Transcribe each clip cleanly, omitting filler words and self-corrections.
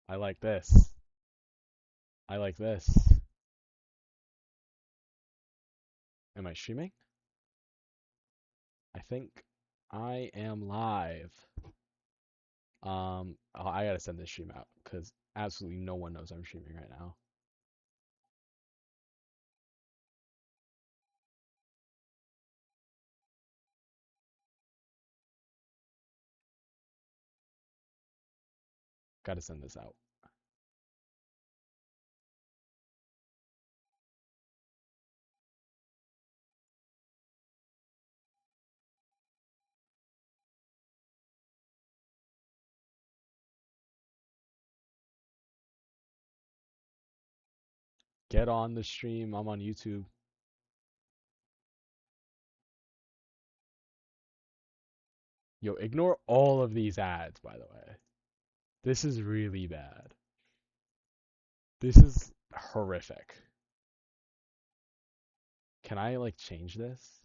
I like this. I like this. Am I streaming? I think I am live. Oh, I gotta send this stream out because absolutely no one knows I'm streaming right now. Gotta send this out. Get on the stream. I'm on YouTube. Yo, ignore all of these ads, by the way. This is really bad. This is horrific. Can I like change this?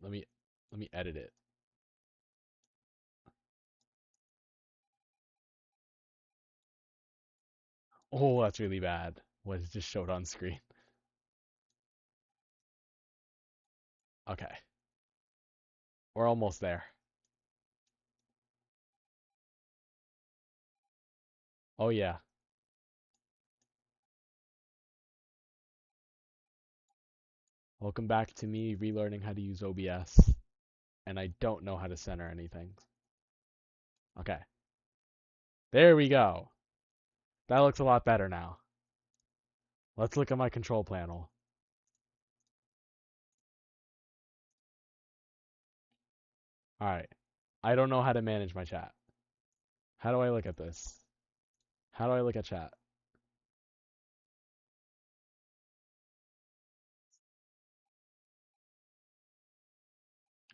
Let me let me edit it. Oh, that's really bad. What it just showed on screen. Okay. We're almost there. Oh yeah. Welcome back to me relearning how to use OBS. And I don't know how to center anything. Okay. There we go. That looks a lot better now. Let's look at my control panel. Alright. I don't know how to manage my chat. How do I look at this? How do I look at chat?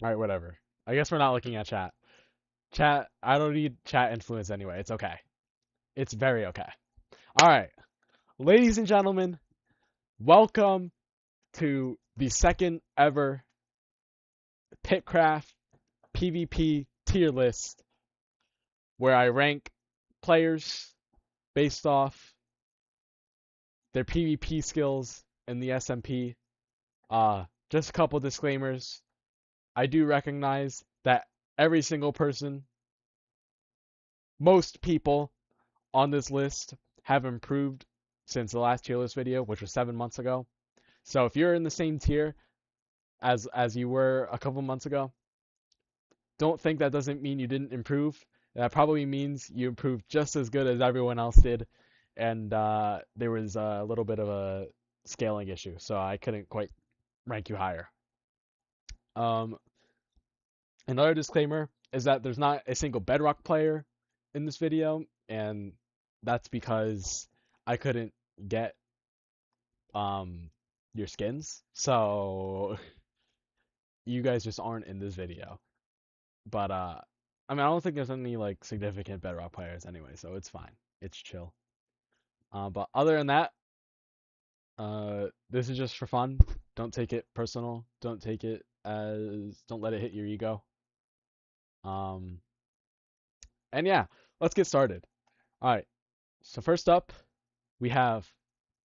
Alright, whatever. I guess we're not looking at chat. Chat, I don't need chat influence anyway. It's okay. It's very okay. Alright. Ladies and gentlemen, welcome to the second ever PICKCRAFT PvP tier list where I rank players based off their PvP skills in the SMP. Just a couple disclaimers. I do recognize that every single person, most people on this list have improved since the last tier list video, which was 7 months ago. So if you're in the same tier as you were a couple months ago, don't think that doesn't mean you didn't improve. That probably means you improved just as good as everyone else did, and there was a little bit of a scaling issue, so I couldn't quite rank you higher. Um, Another disclaimer is that there's not a single Bedrock player in this video, and that's because I couldn't get your skins, so you guys just aren't in this video. But I mean, I don't think there's any like significant Bedrock players anyway, so it's fine. It's chill. But other than that, this is just for fun. Don't take it personal. Don't take it as. Don't let it hit your ego. Um, and yeah, let's get started. All right. So first up, we have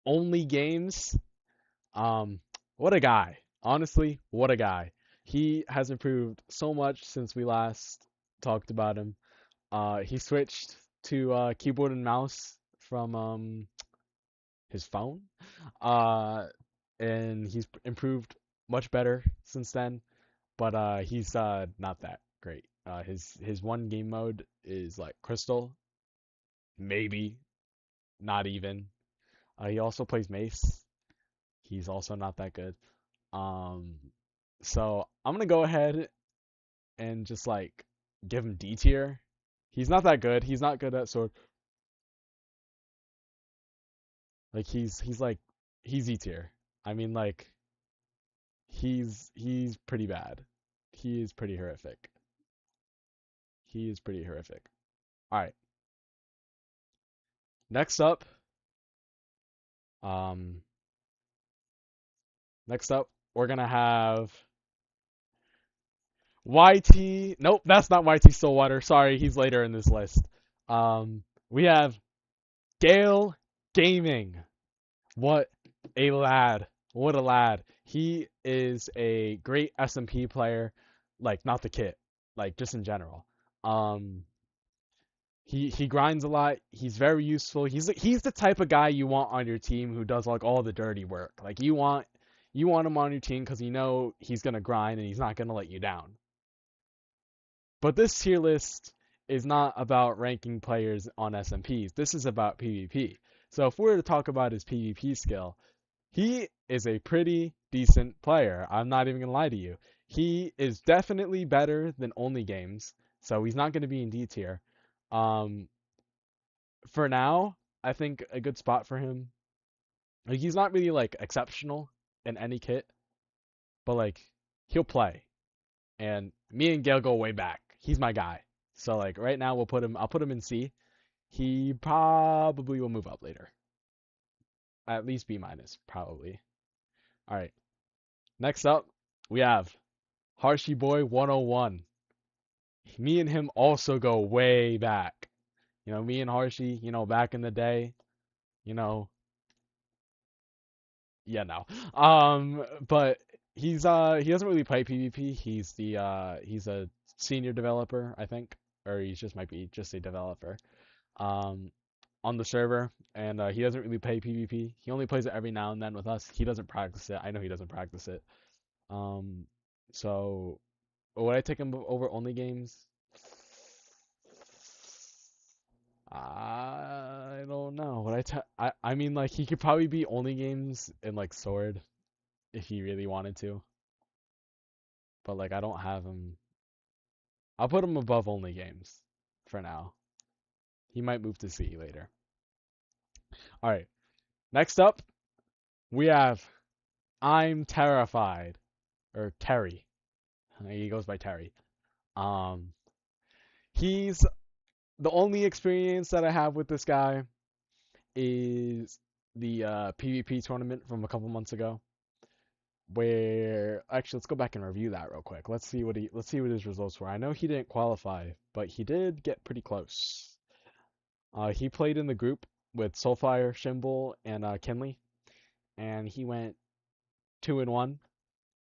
Only Games. Um, what a guy. Honestly, what a guy. He has improved so much since we last talked about him. He switched to keyboard and mouse from his phone. Uh, and he's improved much better since then. But he's not that great. His one game mode is like Crystal, maybe not even. He also plays Mace. He's also not that good. Um, so I'm gonna go ahead and just like give him D tier. He's not that good. He's not good at sword. Like he's like he's E tier. I mean like he's pretty bad. He is pretty horrific. He is pretty horrific. All right. Next up, um, next up we're gonna have YT. Nope, that's not YT Stillwater. Sorry, he's later in this list. We have Gale Gaming. What a lad. What a lad. He is a great SMP player, like not the kit, like just in general. Um he grinds a lot. He's very useful. He's the type of guy you want on your team who does like all the dirty work. Like you want him on your team cuz you know he's going to grind and he's not going to let you down. But this tier list is not about ranking players on SMPs. This is about PvP. So if we were to talk about his PvP skill, he is a pretty decent player. I'm not even gonna lie to you. He is definitely better than Only Games, so he's not gonna be in D tier. Um, for now, I think a good spot for him. Like he's not really like exceptional in any kit, but like he'll play. And me and Gale go way back. He's my guy. So like right now we'll put him. I'll put him in C. He probably will move up later. At least B minus probably. All right. Next up, we have Harshy Boy 101. Me and him also go way back. Me and Harshy, back in the day, you know, yeah, no. But he doesn't really play PvP. He's a senior developer, I think, or he just might be just a developer. Um, on the server, and he doesn't really play PvP. He only plays it every now and then with us. He doesn't practice it. I know he doesn't practice it. Um, so would I take him over only games? I don't know. I mean, like he could probably be only games in like Sword if he really wanted to, but like I don't have him. I'll put him above only games for now. He might move to C later. All right. Next up, we have I'm Terrified or Terry. He goes by Terry. Um, he's the only experience that I have with this guy is the PvP tournament from a couple months ago. Where actually, let's go back and review that real quick. Let's see what his results were. I know he didn't qualify, but he did get pretty close. He played in the group with Soulfire, Shimble, and Kinley, and he went 2-1,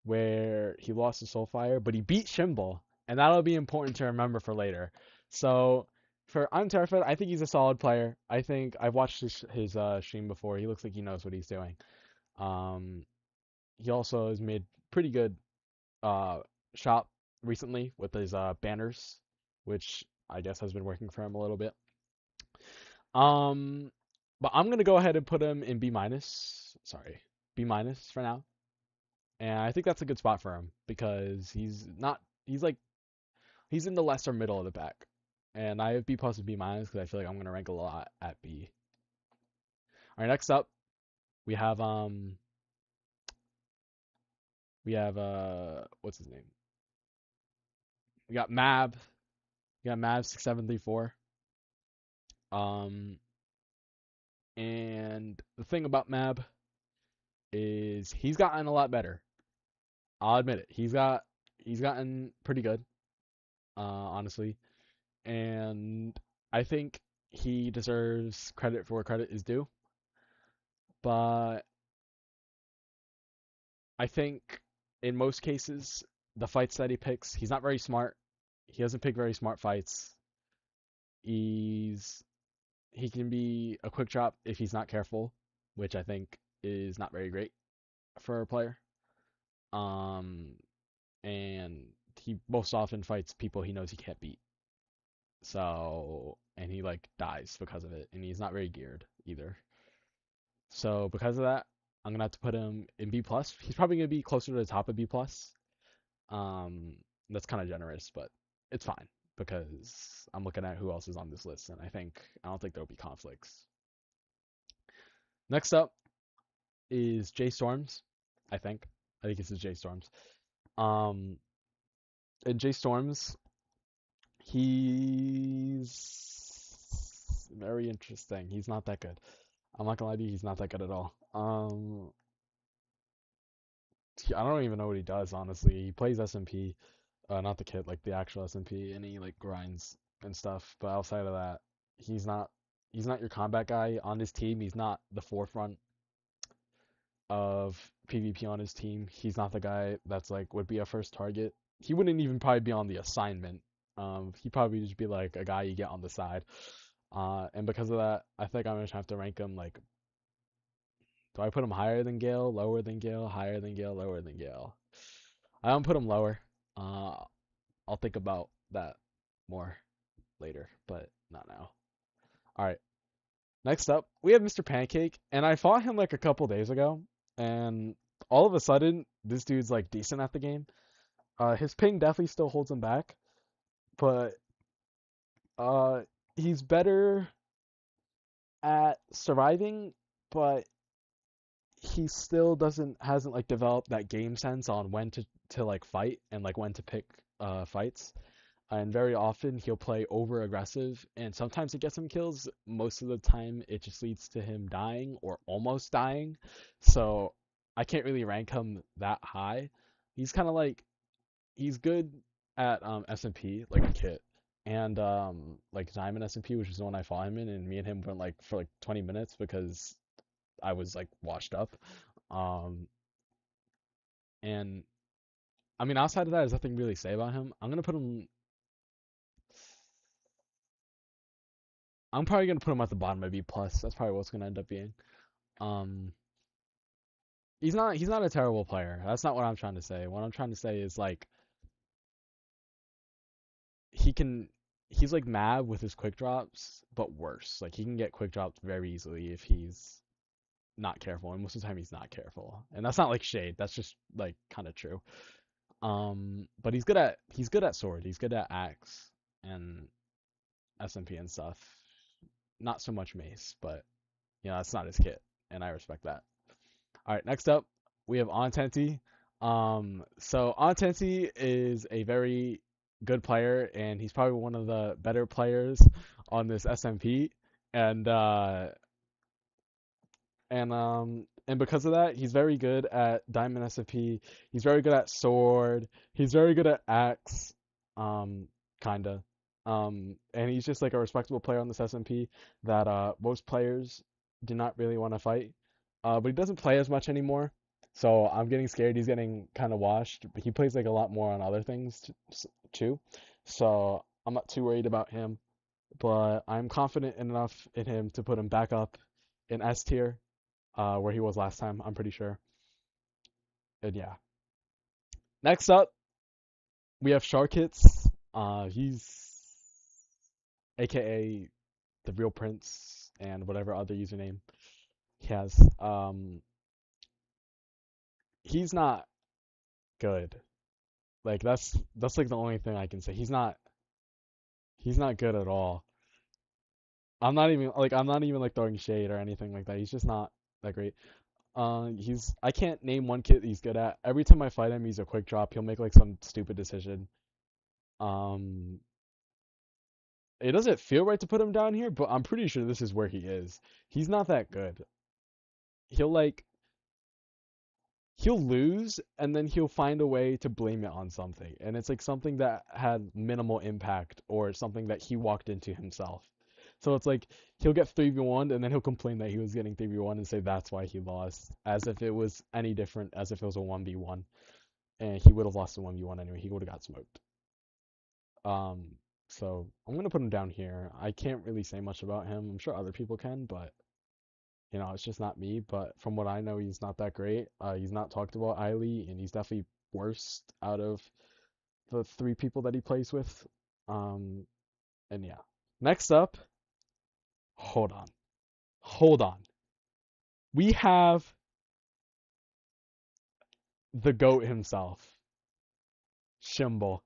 where he lost to Soulfire, but he beat Shimble, and that'll be important to remember for later. So for I'm Terrified, I think he's a solid player. I think I've watched his stream before. He looks like he knows what he's doing. Um, he also has made pretty good uh shop recently with his banners, which I guess has been working for him a little bit. Um, but I'm gonna go ahead and put him in B minus. Sorry, B minus for now. And I think that's a good spot for him because he's not. He's in the lesser middle of the pack. And I have B plus and B minus because I feel like I'm gonna rank a lot at B. All right, next up we have what's his name? We got Mab. We got Mab 6734. Um, and the thing about Mab is he's gotten a lot better. I'll admit it. He's gotten pretty good, honestly. And I think he deserves credit for where credit is due. But I think in most cases, the fights that he picks, he's not very smart. He doesn't pick very smart fights. He's he can be a quick drop if he's not careful, which I think is not very great for a player. Um, and he most often fights people he knows he can't beat. So, and he like dies because of it, and he's not very geared either. So because of that, I'm gonna have to put him in B plus. He's probably gonna be closer to the top of B plus. Um, that's kind of generous, but it's fine because I'm looking at who else is on this list, and I don't think there'll be conflicts. Next up is J Storms. I think this is J Storms. Um, and J Storms, he's very interesting. He's not that good. I'm not gonna lie to you, he's not that good at all. I don't even know what he does, honestly. He plays SMP. Not the kit, like the actual SMP, and he like grinds and stuff. But outside of that, he's not he's not your combat guy on his team. He's not the forefront of PvP on his team. He's not the guy that's like would be a first target. He wouldn't even probably be on the assignment. He'd probably just be like a guy you get on the side. And because of that, I think I'm gonna have to rank him like, do I put him higher than Gale, lower than Gale, higher than Gale, lower than Gale? I don't put him lower. Uh, I'll think about that more later, but not now. All right. Next up, we have Mr. Pancake, and I fought him like a couple days ago, and all of a sudden, this dude's like decent at the game. His ping definitely still holds him back, but uh, he's better at surviving, but he still hasn't like developed that game sense on when to like fight and like when to pick fights. And very often he'll play over aggressive, and sometimes it gets him kills. Most of the time it just leads to him dying or almost dying. So I can't really rank him that high. He's kind of like, he's good at SMP like a kit, and like Diamond SMP, which is the one I fought him in, and me and him went like for like 20 minutes because I was like washed up. Um and I mean, outside of that, there's nothing really to say about him. I'm probably gonna put him at the bottom of B plus. That's probably what's gonna end up being. Um, he's not a terrible player. That's not what I'm trying to say. What I'm trying to say is like he can he's like mad with his quick drops, but worse. Like he can get quick drops very easily if he's not careful, and most of the time he's not careful. And that's not like shade. That's just like kind of true. But he's good at sword. He's good at axe and SMP and stuff. Not so much mace, but you know, that's not his kit, and I respect that. All right, next up, we have Ontenti. So Ontenti is a very good player, and he's probably one of the better players on this SMP. And and because of that, he's very good at Diamond SMP. He's very good at sword. He's very good at axe, kinda. And he's just like a respectable player on this SMP that most players do not really want to fight. But he doesn't play as much anymore, so I'm getting scared he's getting kind of washed. But he plays like a lot more on other things too, so I'm not too worried about him. But I'm confident enough in him to put him back up in S tier, where he was last time, I'm pretty sure. And yeah. Next up, we have Shark Hits. He's AKA the Real Prince and whatever other username he has. He's not good. Like that's like the only thing I can say. He's not good at all. I'm not even like throwing shade or anything like that. He's just not that great. I can't name one kit he's good at. Every time I fight him, he's a quick drop. He'll make like some stupid decision. Um, it doesn't feel right to put him down here, but I'm pretty sure this is where he is. He's not that good. He'll like he'll lose and then he'll find a way to blame it on something. And it's like something that had minimal impact or something that he walked into himself. So it's like he'll get 3v1 and then he'll complain that he was getting 3v1 and say that's why he lost, as if it was any different, as if it was a 1v1. And he would have lost the 1v1 anyway. He would have got smoked. Um, so I'm gonna put him down here. I can't really say much about him. I'm sure other people can, but you know, it's just not me. But from what I know, he's not that great. He's not talked about highly, and he's definitely worst out of the three people that he plays with. Um, and yeah. Next up, hold on, hold on. We have the GOAT himself, Shimble.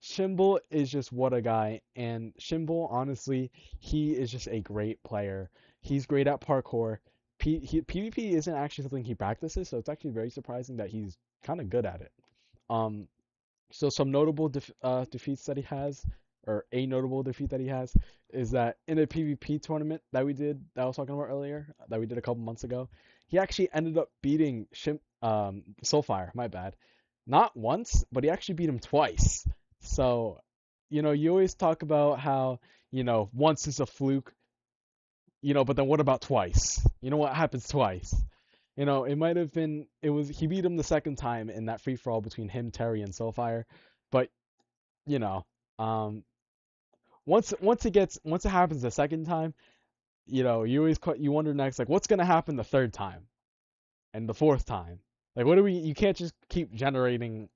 Shimble is just what a guy, and Shimble, honestly, he is just a great player. He's great at parkour. PvP isn't actually something he practices, so it's actually very surprising that he's kind of good at it. Um, so some notable defeats that he has, or a notable defeat that he has, is that in a PvP tournament that I was talking about earlier, that we did a couple months ago, he actually ended up beating Soulfire. My bad. Not once, but he actually beat him twice. So, you always talk about how, once is a fluke, but then what about twice? What happens twice? It might have been he beat him the second time in that free for all between him, Terry, and Soulfire, but you know, um, once it happens the second time, you always you wonder next like what's gonna happen the third time and the fourth time. Like what do we? You can't just keep generating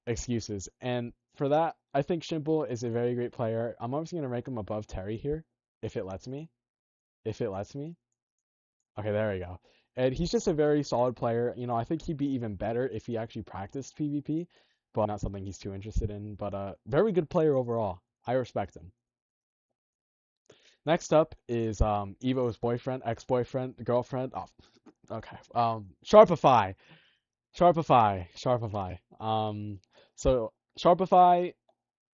excuses, and for that, I think Shimple is a very great player. I'm obviously gonna rank him above Terry here if it lets me. If it lets me. Okay, there we go. And he's just a very solid player. I think he'd be even better if he actually practiced PvP, but not something he's too interested in. But very good player overall. I respect him. Next up is Evo's boyfriend, ex-boyfriend, girlfriend. Oh, okay. Sharpify, Sharpify. So Sharpify,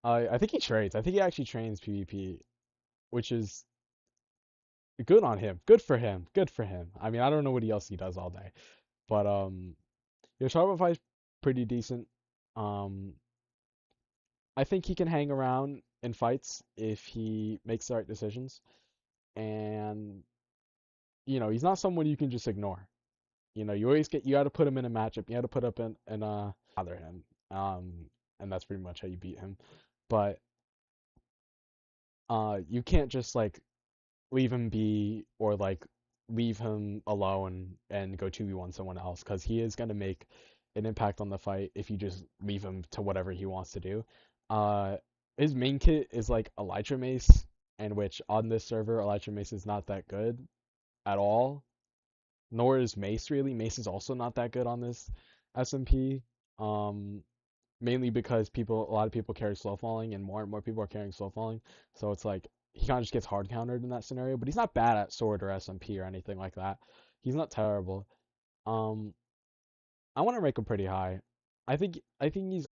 I think he trades. I think he actually trains PvP, which is good on him. Good for him. Good for him. I mean, I don't know what else he does all day, but your Shopify is pretty decent. Um, I think he can hang around in fights if he makes the right decisions, and he's not someone you can just ignore. You got to put him in a matchup. You got to put up in bother him. And that's pretty much how you beat him. But you can't just like leave him be or like leave him alone and go 2v1 someone else because he is going to make an impact on the fight if you just leave him to whatever he wants to do. Uh, his main kit is like Elytra Mace, and which on this server, Elytra Mace is not that good at all. Nor is Mace really. Mace is also not that good on this SMP. Um, Mainly because a lot of people carry slow falling, and more people are carrying slow falling. So it's like he kind of just gets hard countered in that scenario. But he's not bad at sword or SMP or anything like that. He's not terrible. Um, I want to rank him pretty high. I think he's.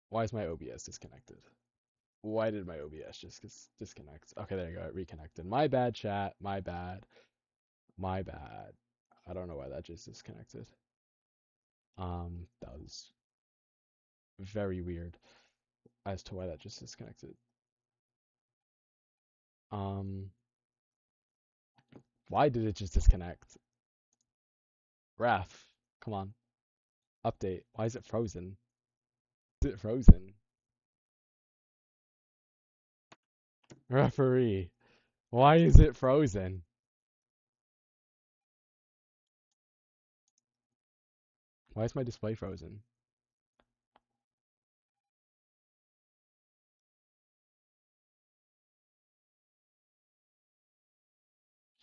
Why is my OBS disconnected? Why did my OBS just disconnect? Okay, there you go. It reconnected. My bad, chat. My bad. My bad. I don't know why that just disconnected. That was very weird as to why that just disconnected. Um, Why did it just disconnect? Ref, come on. Update. Why is it frozen? Is it frozen? Referee. Why is it frozen? Why is my display frozen?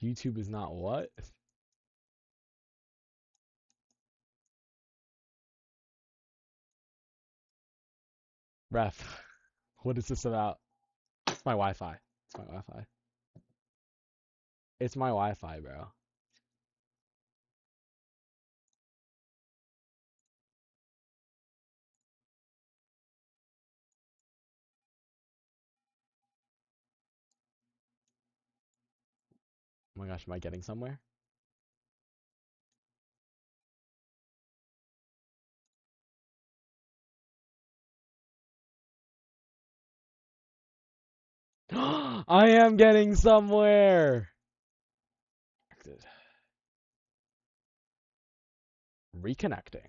YouTube is not what? Ref. What is this about? It's my Wi-Fi. It's my Wi-Fi. It's my Wi-Fi, bro. Oh my gosh, am I getting somewhere? I am getting somewhere. Reconnecting.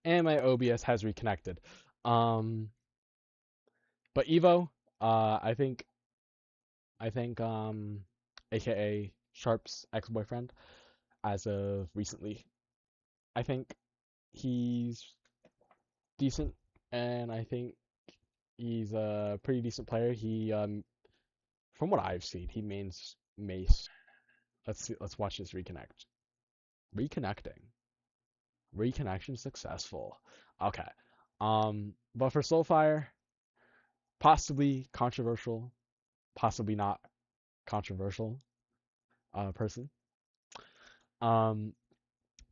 And my OBS has reconnected. Um, but Evo, I think aka Sharp's ex-boyfriend, as of recently, I think he's decent, and I think he's a pretty decent player. From what I've seen, he mains Mace. Let's see. Let's watch this reconnect. Reconnecting. Reconnection successful. Okay. But for Soulfire, possibly controversial, possibly not controversial person.